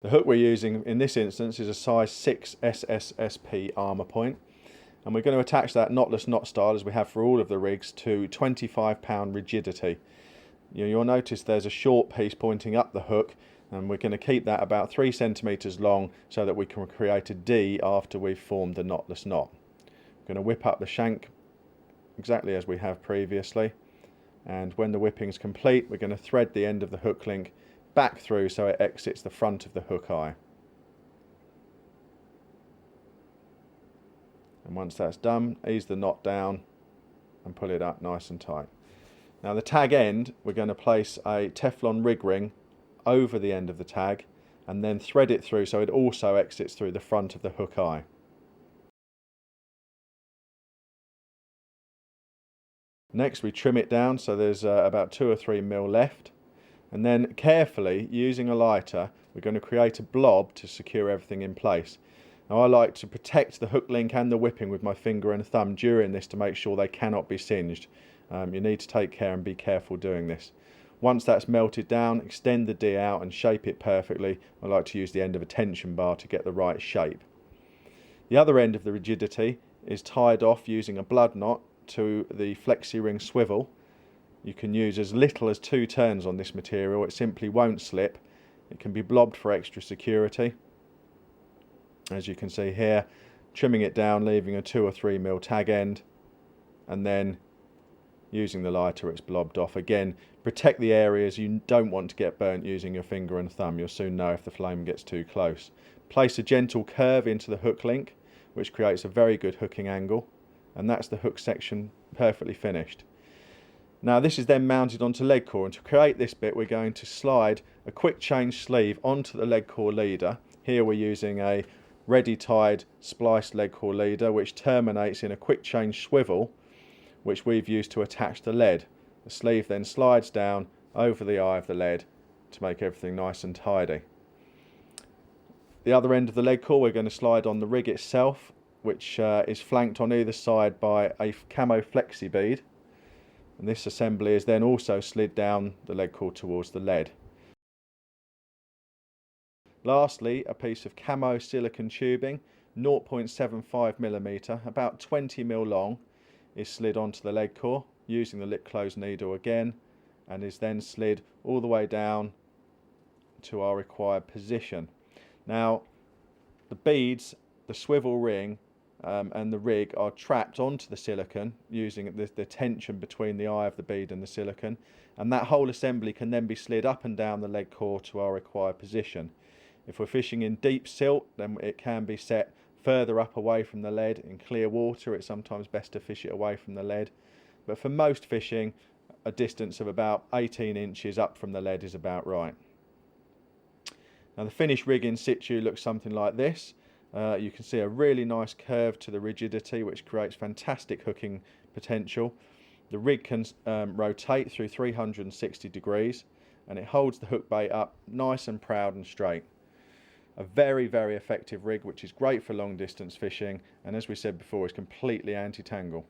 The hook we're using in this instance is a size 6 SSSP armour point, and we're going to attach that knotless knot style, as we have for all of the rigs, to 25 pound rigidity. You'll notice there's a short piece pointing up the hook, and we're going to keep that about 3 centimetres long so that we can create a D after we've formed the knotless knot. We're going to whip up the shank exactly as we have previously, and when the whipping's complete we're going to thread the end of the hook link back through so it exits the front of the hook eye. And once that's done, ease the knot down and pull it up nice and tight. Now the tag end, we're going to place a Teflon rig ring over the end of the tag and then thread it through so it also exits through the front of the hook eye. Next we trim it down so there's about 2 or 3 mil left, and then carefully, using a lighter, we're going to create a blob to secure everything in place. Now I like to protect the hook link and the whipping with my finger and thumb during this to make sure they cannot be singed. You need to take care and be careful doing this. Once that's melted down, extend the D out and shape it perfectly. I like to use the end of a tension bar to get the right shape. The other end of the rigidity is tied off using a blood knot to the flexi ring swivel. You can use as little as 2 turns on this material, it simply won't slip. It can be blobbed for extra security. As you can see here, trimming it down, leaving a 2 or 3 mil tag end, and then using the lighter it's blobbed off. Again, protect the areas you don't want to get burnt using your finger and thumb. You'll soon know if the flame gets too close. Place a gentle curve into the hook link, which creates a very good hooking angle, and that's the hook section perfectly finished. Now this is then mounted onto leg core, and to create this bit we're going to slide a quick change sleeve onto the leg core leader. Here we're using a ready tied spliced leg core leader which terminates in a quick change swivel which we've used to attach the lead. The sleeve then slides down over the eye of the lead to make everything nice and tidy. The other end of the leg core we're going to slide on the rig itself, which is flanked on either side by a camo flexi bead. And this assembly is then also slid down the leg core towards the lead. Lastly, a piece of camo silicone tubing, 0.75mm, about 20 mil long, is slid onto the leg core using the lip close needle again, and is then slid all the way down to our required position. Now the beads, the swivel ring and the rig are trapped onto the silicone using the tension between the eye of the bead and the silicone, and that whole assembly can then be slid up and down the leg core to our required position. If we're fishing in deep silt, then it can be set further up away from the lead. In clear water it's sometimes best to fish it away from the lead, but for most fishing a distance of about 18 inches up from the lead is about right. Now the finished rig in situ looks something like this. You can see a really nice curve to the rigidity which creates fantastic hooking potential. The rig can rotate through 360 degrees and it holds the hook bait up nice and proud and straight. A very, very effective rig which is great for long distance fishing, and as we said before is completely anti-tangle.